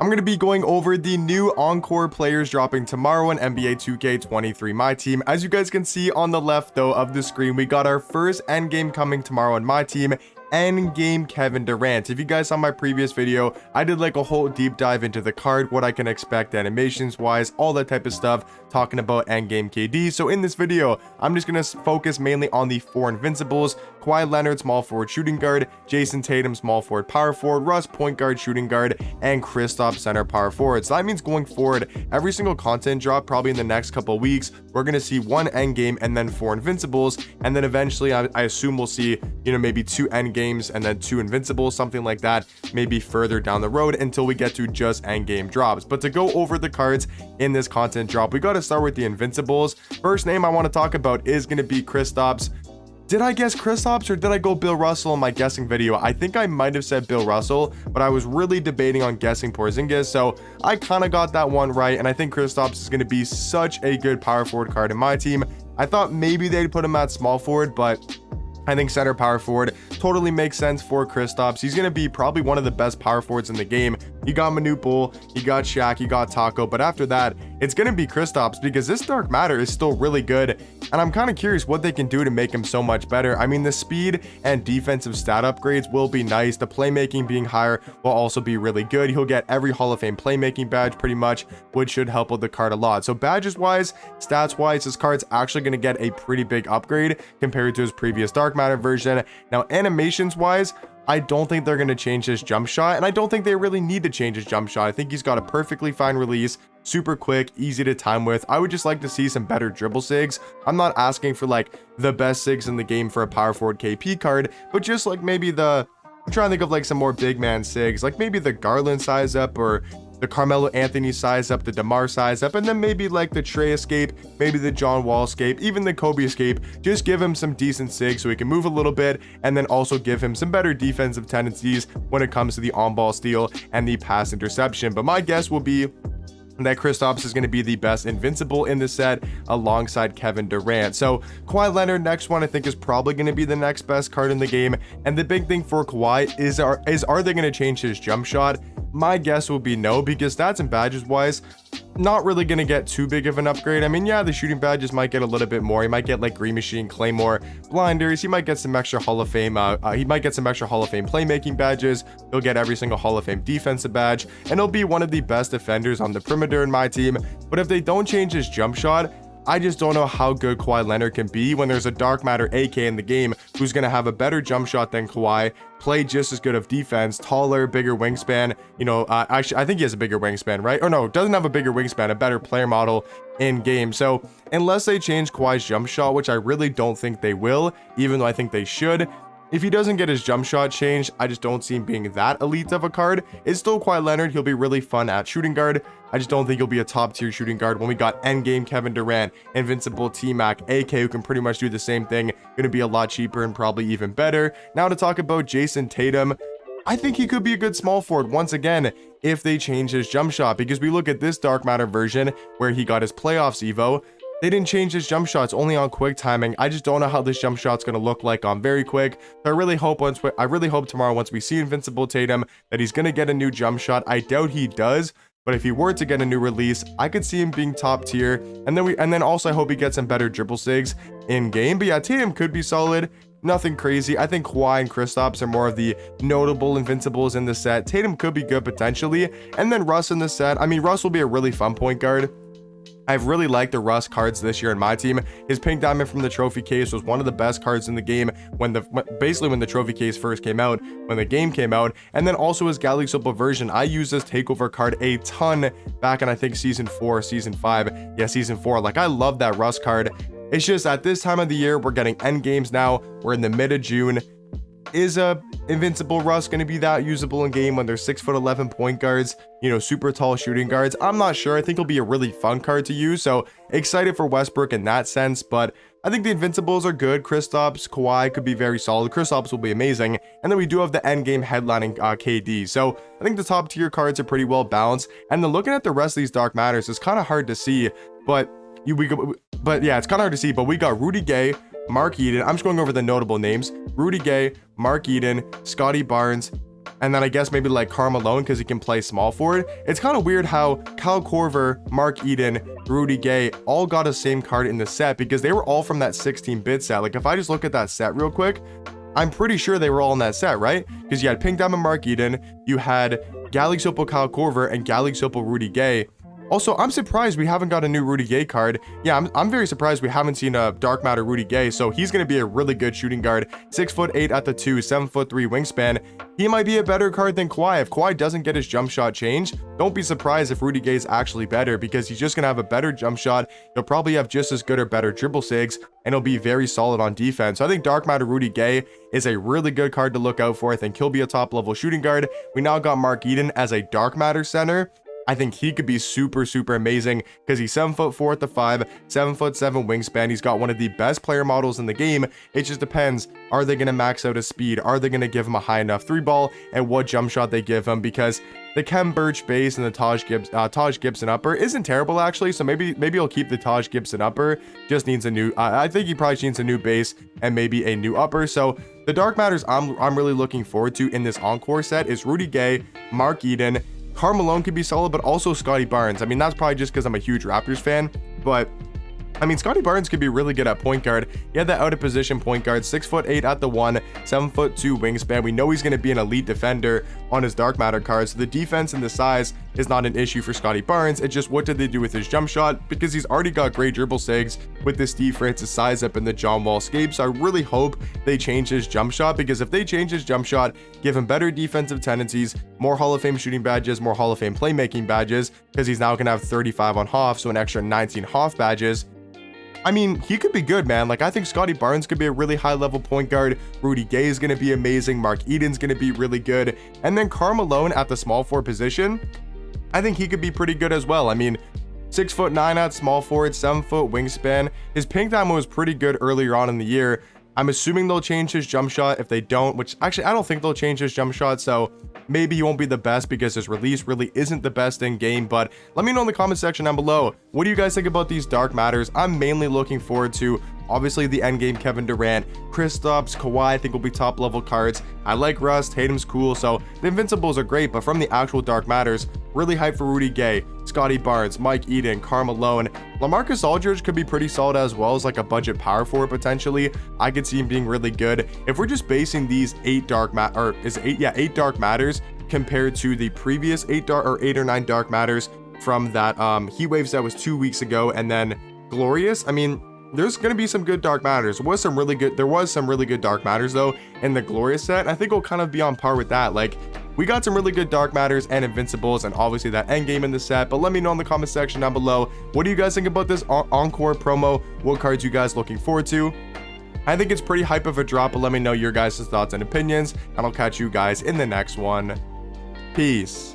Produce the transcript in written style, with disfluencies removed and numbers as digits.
I'm going to be going over the new Encore players dropping tomorrow in NBA 2K23 My Team. As you guys can see on the left though of the screen, we got our first Endgame coming tomorrow in My Team. Endgame Kevin Durant. If you guys saw my previous video, I did like a whole deep dive into the card, what I can expect animations wise, all that type of stuff, talking about Endgame KD. So in this video, I'm just going to focus mainly on the 4 Invincibles: Kawhi Leonard, small forward shooting guard; Jason Tatum, small forward power forward; Russ, point guard shooting guard; and Kristaps, center power forward. So that means going forward, every single content drop, probably in the next couple weeks, we're going to see 1 Endgame and then 4 Invincibles, and then eventually I assume we'll see, maybe 2 Endgames and then 2 Invincibles, something like that, maybe further down the road until we get to just Endgame drops. But to go over the cards in this content drop, we got to start with the Invincibles. First name I want to talk about is going to be Kristaps. Did I guess Kristaps or did I go Bill Russell in my guessing video? I think I might have said Bill Russell, but I was really debating on guessing Porziņģis, so I kind of got that one right, and I think Kristaps is going to be such a good power forward card in my team. I thought maybe they'd put him at small forward, but I think center power forward totally makes sense for Kristaps. He's going to be probably one of the best power forwards in the game. You got Manute, you got Shaq, you got Taco, but after that, it's going to be Kristaps because this dark matter is still really good, and I'm kind of curious what they can do to make him so much better. I mean, the speed and defensive stat upgrades will be nice. The playmaking being higher will also be really good. He'll get every Hall of Fame playmaking badge pretty much, which should help with the card a lot. So badges wise, stats wise, this card's actually going to get a pretty big upgrade compared to his previous dark matter version. Now animations wise, I don't think they're going to change his jump shot, and I don't think they really need to change his jump shot. I think he's got a perfectly fine release, super quick, easy to time with. I would just like to see some better dribble sigs. I'm not asking for like the best sigs in the game for a power forward KP card, but just like maybe I'm trying to think of like some more big man sigs, like maybe the Garland size up, or the Carmelo Anthony size up, the DeMar size up, and then maybe like the Trey escape, maybe the John Wall escape, even the Kobe escape. Just give him some decent sig so he can move a little bit, and then also give him some better defensive tendencies when it comes to the on-ball steal and the pass interception. But my guess will be that Kristaps is going to be the best Invincible in the set alongside Kevin Durant. So Kawhi Leonard, next one, I think is probably going to be the next best card in the game. And the big thing for Kawhi is are they going to change his jump shot? My guess will be no, because stats and badges wise, not really going to get too big of an upgrade. I mean, yeah, the shooting badges might get a little bit more. He might get like Green Machine, Claymore, Blinders. He might get some extra Hall of Fame. He might get some extra Hall of Fame playmaking badges. He'll get every single Hall of Fame defensive badge, and he'll be one of the best defenders on the perimeter in my team. But if they don't change his jump shot, I just don't know how good Kawhi Leonard can be when there's a dark matter AK in the game who's going to have a better jump shot than Kawhi, play just as good of defense, taller, bigger wingspan. Actually, I think he has a bigger wingspan, right? Or no, doesn't have a bigger wingspan, a better player model in game. So unless they change Kawhi's jump shot, which I really don't think they will, even though I think they should, if he doesn't get his jump shot changed, I just don't see him being that elite of a card. It's still Kawhi Leonard. He'll be really fun at shooting guard. I just don't think he'll be a top tier shooting guard when we got Endgame Kevin Durant, Invincible T-Mac, AK, who can pretty much do the same thing. Going to be a lot cheaper and probably even better. Now to talk about Jason Tatum, I think he could be a good small forward once again if they change his jump shot, because we look at this dark matter version where he got his playoffs Evo. They didn't change his jump shots, only on quick timing. I just don't know how this jump shot's going to look like on very quick. So I really hope tomorrow, once we see Invincible Tatum, that he's going to get a new jump shot. I doubt he does, but if he were to get a new release, I could see him being top tier. And then also I hope he gets some better dribble sigs in game. But yeah, Tatum could be solid. Nothing crazy. I think Kawhi and Kristaps are more of the notable Invincibles in the set. Tatum could be good potentially. And then Russ in the set. I mean, Russ will be a really fun point guard. I've really liked the Russ cards this year in my team. His pink diamond from the trophy case was one of the best cards in the game basically when the trophy case first came out, when the game came out. And then also his Galaxy Silver version. I used this takeover card a ton back in, I think, season 4, season 5. Yeah, season 4. Like, I love that Russ card. It's just at this time of the year, we're getting end games now. We're in the mid of June. Is a Invincible Russ going to be that usable in game when there's 6'11" point guards, super tall shooting guards? I'm not sure. I think it'll be a really fun card to use. So excited for Westbrook in that sense, but I think the Invincibles are good. Kristaps, Kawhi could be very solid. Kristaps will be amazing. And then we do have the endgame headlining KD. So I think the top tier cards are pretty well balanced. And then looking at the rest of these dark matters, it's kind of hard to see, but it's kind of hard to see, but we got Rudy Gay, Mark Eden. I'm just going over the notable names. Rudy Gay, Mark Eden, Scotty Barnes, And then I guess maybe like Karl Malone because he can play small forward. It's kind of weird how Kyle Korver, Mark Eden, Rudy Gay all got a same card in the set because they were all from that 16-bit set. Like if I just look at that set real quick, I'm pretty sure they were all in that set, right? Because you had Pink Diamond Mark Eden, you had Galaxy Opal Kyle Korver, and Galaxy Opal Rudy Gay. Also, I'm surprised we haven't got a new Rudy Gay card. Yeah, I'm very surprised we haven't seen a Dark Matter Rudy Gay, so he's going to be a really good shooting guard. 6'8" at the 2, 7'3" wingspan. He might be a better card than Kawhi. If Kawhi doesn't get his jump shot changed, don't be surprised if Rudy Gay is actually better, because he's just going to have a better jump shot. He'll probably have just as good or better dribble sigs, and he'll be very solid on defense. So I think Dark Matter Rudy Gay is a really good card to look out for. I think he'll be a top level shooting guard. We now got Mark Eden as a Dark Matter center. I think he could be super amazing because he's 7'4" at the 5, 7'7" wingspan. He's got one of the best player models in the game. It just depends. Are they going to max out his speed? Are they going to give him a high enough 3 ball, and what jump shot they give him? Because the Kem Birch base and the Taj Gibson upper isn't terrible actually. So maybe he'll keep the Taj Gibson upper. Just needs a new. I think he probably needs a new base and maybe a new upper. So the Dark Matters I'm really looking forward to in this Encore set is Rudy Gay, Mark Eden. Karl Malone could be solid, but also Scotty Barnes. I mean, that's probably just because I'm a huge Raptors fan, but I mean, Scotty Barnes could be really good at point guard. He had that out of position point guard, 6'8" at the 1, 7'2" wingspan. We know he's going to be an elite defender on his Dark Matter card, so the defense and the size is not an issue for Scotty Barnes. It's just what did they do with his jump shot, because he's already got great dribble sigs with the Steve Francis size up in the John Wall scape. So I really hope they change his jump shot, because if they change his jump shot, give him better defensive tendencies, more Hall of Fame shooting badges, more Hall of Fame playmaking badges, because he's now going to have 35 on Hoff, so an extra 19 Hoff badges. I mean, he could be good, man. Like, I think Scotty Barnes could be a really high-level point guard. Rudy Gay is going to be amazing. Mark Eden's going to be really good. And then Karl Malone at the small forward position, I think he could be pretty good as well. I mean, 6'9" at small forward, 7-foot wingspan. His pink diamond was pretty good earlier on in the year. I'm assuming they'll change his jump shot. If they don't, which actually I don't think they'll change his jump shot, so maybe he won't be the best because his release really isn't the best in game. But let me know in the comment section down below, what do you guys think about these Dark Matters? I'm mainly looking forward to obviously the Endgame Kevin Durant, Kristaps, Kawhi I think will be top level cards. I like Russ, Tatum's cool, so the Invincibles are great, but from the actual Dark Matters, really hyped for Rudy Gay, Scotty Barnes, Mike Eden, Karl Malone. LaMarcus Aldridge could be pretty solid as well as like a budget power forward potentially. I could see him being really good. If we're just basing these 8 Dark Matters compared to the previous 8 or 9 Dark Matters from that Heat Waves that was 2 weeks ago, and then Glorious, I mean, there's going to be some good Dark Matters. There was some really good Dark Matters though in the Glorious set. I think we'll kind of be on par with that. Like, we got some really good Dark Matters and Invincibles, and obviously that Endgame in the set. But let me know in the comment section down below, what do you guys think about this Encore promo? What cards you guys looking forward to? I think it's pretty hype of a drop, but let me know your guys' thoughts and opinions, and I'll catch you guys in the next one. Peace.